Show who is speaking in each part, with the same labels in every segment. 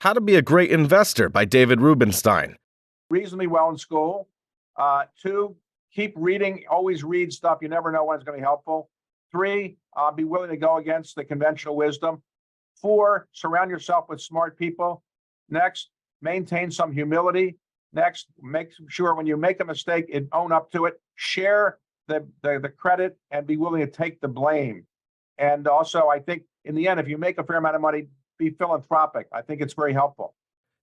Speaker 1: How to Be a Great Investor by David Rubenstein.
Speaker 2: Reasonably well in school. 2, keep reading. Always read stuff. You never know when it's going to be helpful. 3, be willing to go against the conventional wisdom. 4, surround yourself with smart people. Next, maintain some humility. Next, make sure when you make a mistake, own up to it. Share the credit and be willing to take the blame. And also, I think in the end, if you make a fair amount of money, be philanthropic. I think it's very helpful.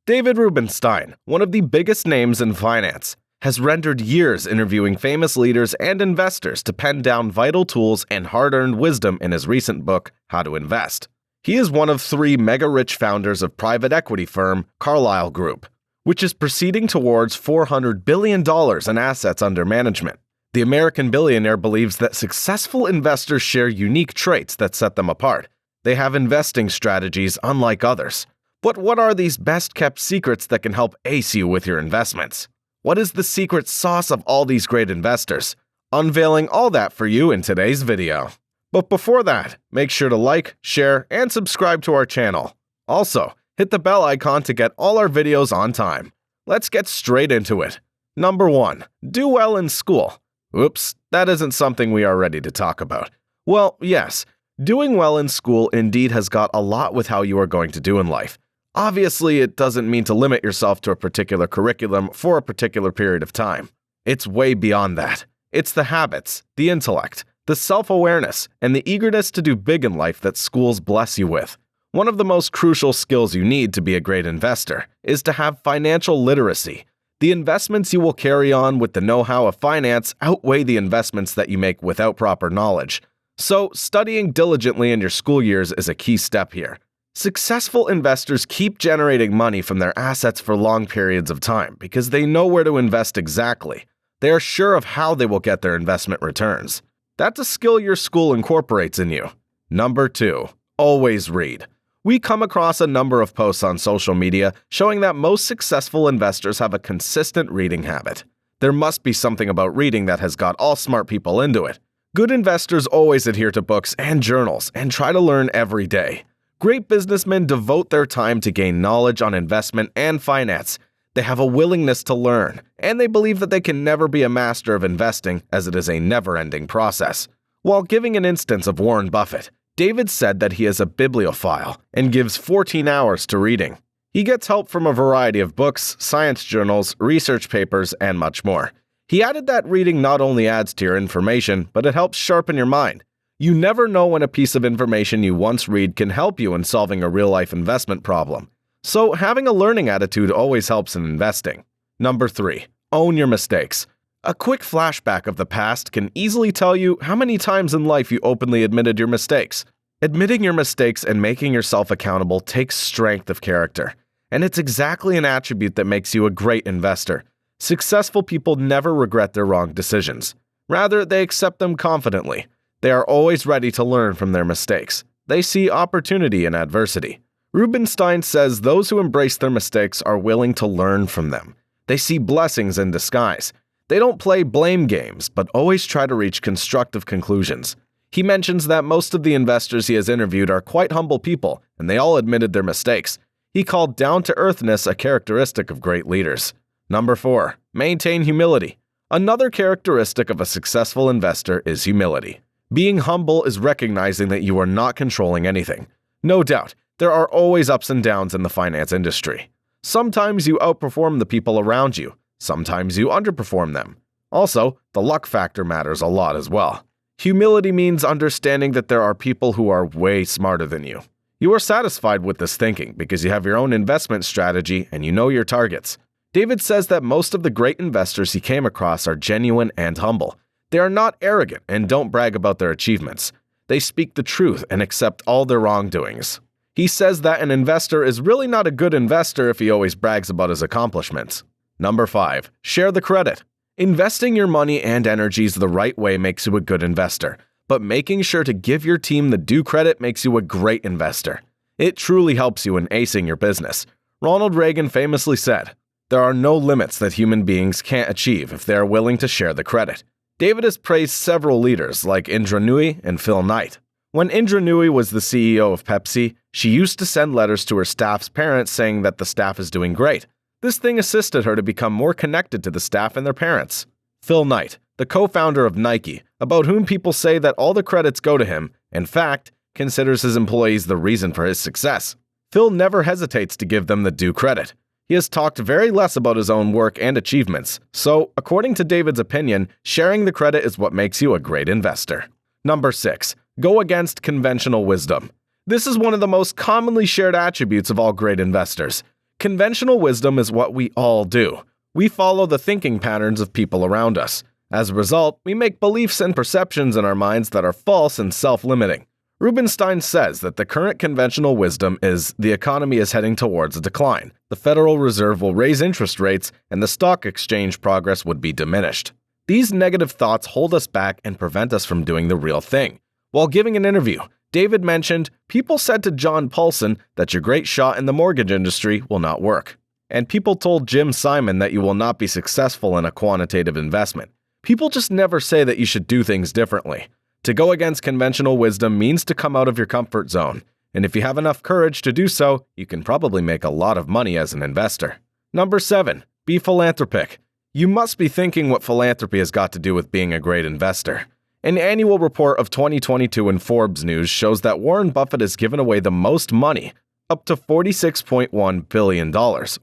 Speaker 1: David Rubenstein, one of the biggest names in finance, has rendered years interviewing famous leaders and investors to pen down vital tools and hard-earned wisdom in his recent book, How to Invest. He is one of 3 mega-rich founders of private equity firm Carlyle Group, which is proceeding towards $400 billion in assets under management. The American billionaire believes that successful investors share unique traits that set them apart. They have investing strategies unlike others. But what are these best-kept secrets that can help ace you with your investments? What is the secret sauce of all these great investors? Unveiling all that for you in today's video. But before that, make sure to like, share, and subscribe to our channel. Also, hit the bell icon to get all our videos on time. Let's get straight into it. Number 1. Do well in school. Oops, that isn't something we are ready to talk about. Well, yes, doing well in school indeed has got a lot with how you are going to do in life. Obviously, it doesn't mean to limit yourself to a particular curriculum for a particular period of time. It's way beyond that. It's the habits, the intellect, the self-awareness, and the eagerness to do big in life that schools bless you with. One of the most crucial skills you need to be a great investor is to have financial literacy. The investments you will carry on with the know-how of finance outweigh the investments that you make without proper knowledge. So, studying diligently in your school years is a key step here. Successful investors keep generating money from their assets for long periods of time because they know where to invest exactly. They are sure of how they will get their investment returns. That's a skill your school incorporates in you. Number 2. Always read. We come across a number of posts on social media showing that most successful investors have a consistent reading habit. There must be something about reading that has got all smart people into it. Good investors always adhere to books and journals and try to learn every day. Great businessmen devote their time to gain knowledge on investment and finance. They have a willingness to learn, and they believe that they can never be a master of investing as it is a never-ending process. While giving an instance of Warren Buffett, David said that he is a bibliophile and gives 14 hours to reading. He gets help from a variety of books, science journals, research papers, and much more. He added that reading not only adds to your information, but it helps sharpen your mind. You never know when a piece of information you once read can help you in solving a real-life investment problem. So having a learning attitude always helps in investing. Number 3. Own your mistakes. A quick flashback of the past can easily tell you how many times in life you openly admitted your mistakes. Admitting your mistakes and making yourself accountable takes strength of character, and it's exactly an attribute that makes you a great investor. Successful people never regret their wrong decisions. Rather, they accept them confidently. They are always ready to learn from their mistakes. They see opportunity in adversity. Rubenstein says those who embrace their mistakes are willing to learn from them. They see blessings in disguise. They don't play blame games, but always try to reach constructive conclusions. He mentions that most of the investors he has interviewed are quite humble people, and they all admitted their mistakes. He called down-to-earthness a characteristic of great leaders. Number 4. Maintain humility. Another characteristic of a successful investor is humility. Being humble is recognizing that you are not controlling anything. No doubt, there are always ups and downs in the finance industry. Sometimes you outperform the people around you. Sometimes you underperform them. Also, the luck factor matters a lot as well. Humility means understanding that there are people who are way smarter than you. You are satisfied with this thinking because you have your own investment strategy and you know your targets. David says that most of the great investors he came across are genuine and humble. They are not arrogant and don't brag about their achievements. They speak the truth and accept all their wrongdoings. He says that an investor is really not a good investor if he always brags about his accomplishments. Number 5. Share the credit. Investing your money and energies the right way makes you a good investor, but making sure to give your team the due credit makes you a great investor. It truly helps you in acing your business. Ronald Reagan famously said, "There are no limits that human beings can't achieve if they are willing to share the credit." David has praised several leaders like Indra Nooyi and Phil Knight. When Indra Nooyi was the CEO of Pepsi, she used to send letters to her staff's parents saying that the staff is doing great. This thing assisted her to become more connected to the staff and their parents. Phil Knight, the co-founder of Nike, about whom people say that all the credits go to him, in fact, considers his employees the reason for his success. Phil never hesitates to give them the due credit. He has talked very less about his own work and achievements, so according to David's opinion, sharing the credit is what makes you a great investor. Number 6. Go against conventional wisdom. This is one of the most commonly shared attributes of all great investors. Conventional wisdom is what we all do. We follow the thinking patterns of people around us. As a result, we make beliefs and perceptions in our minds that are false and self-limiting. Rubenstein says that the current conventional wisdom is the economy is heading towards a decline, the Federal Reserve will raise interest rates, and the stock exchange progress would be diminished. These negative thoughts hold us back and prevent us from doing the real thing. While giving an interview, David mentioned, people said to John Paulson that your great shot in the mortgage industry will not work. And people told Jim Simon that you will not be successful in a quantitative investment. People just never say that you should do things differently. To go against conventional wisdom means to come out of your comfort zone. And if you have enough courage to do so, you can probably make a lot of money as an investor. Number 7. Be philanthropic. You must be thinking what philanthropy has got to do with being a great investor. An annual report of 2022 in Forbes News shows that Warren Buffett has given away the most money, up to $46.1 billion,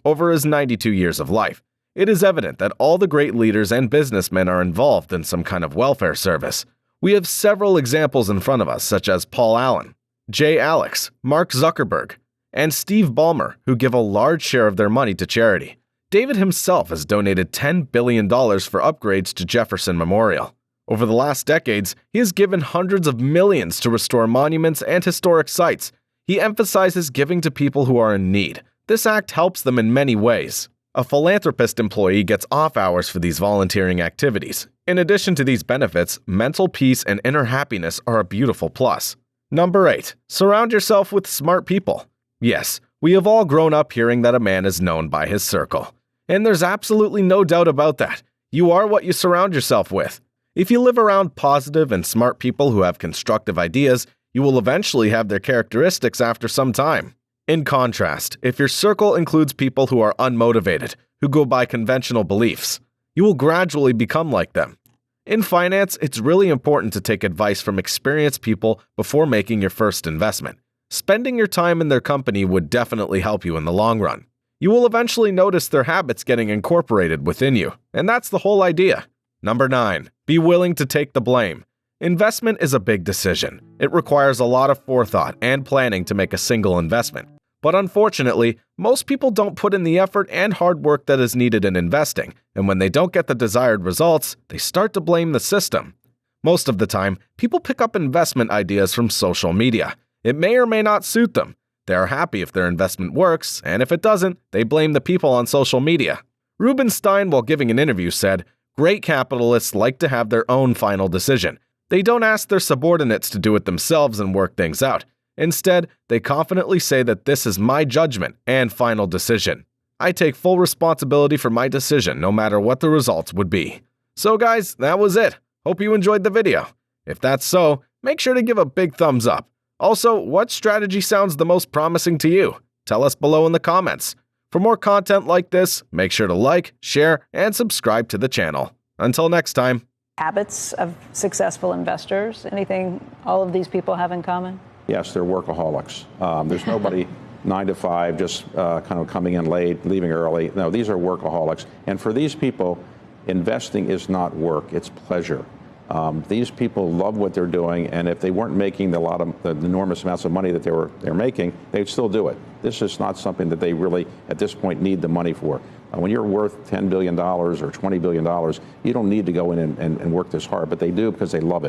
Speaker 1: over his 92 years of life. It is evident that all the great leaders and businessmen are involved in some kind of welfare service. We have several examples in front of us, such as Paul Allen, Jay Alex, Mark Zuckerberg, and Steve Ballmer, who give a large share of their money to charity. David himself has donated $10 billion for upgrades to Jefferson Memorial. Over the last decades, he has given hundreds of millions to restore monuments and historic sites. He emphasizes giving to people who are in need. This act helps them in many ways. A philanthropist employee gets off hours for these volunteering activities. In addition to these benefits, mental peace and inner happiness are a beautiful plus. Number 8. Surround yourself with smart people. Yes, we have all grown up hearing that a man is known by his circle. And there's absolutely no doubt about that. You are what you surround yourself with. If you live around positive and smart people who have constructive ideas, you will eventually have their characteristics after some time. In contrast, if your circle includes people who are unmotivated, who go by conventional beliefs, you will gradually become like them. In finance, it's really important to take advice from experienced people before making your first investment. Spending your time in their company would definitely help you in the long run. You will eventually notice their habits getting incorporated within you, and that's the whole idea. Number 9. Be willing to take the blame. Investment is a big decision. It requires a lot of forethought and planning to make a single investment. But unfortunately, most people don't put in the effort and hard work that is needed in investing, and when they don't get the desired results, they start to blame the system. Most of the time, people pick up investment ideas from social media. It may or may not suit them. They are happy if their investment works, and if it doesn't, they blame the people on social media. Rubenstein, while giving an interview, said, "Great capitalists like to have their own final decision. They don't ask their subordinates to do it themselves and work things out. Instead, they confidently say that this is my judgment and final decision. I take full responsibility for my decision no matter what the results would be." So guys, that was it. Hope you enjoyed the video. If that's so, make sure to give a big thumbs up. Also, what strategy sounds the most promising to you? Tell us below in the comments. For more content like this, make sure to like, share, and subscribe to the channel. Until next time.
Speaker 3: Habits of successful investors, anything all of these people have in common?
Speaker 4: Yes, they're workaholics. There's nobody 9 to 5 just kind of coming in late, leaving early. No, these are workaholics. And for these people, investing is not work, it's pleasure. These people love what they're doing, and if they weren't making the enormous amounts of money that they're making, they'd still do it. This is not something that they really, at this point, need the money for. When you're worth $10 billion or $20 billion, you don't need to go in and work this hard, but they do because they love it.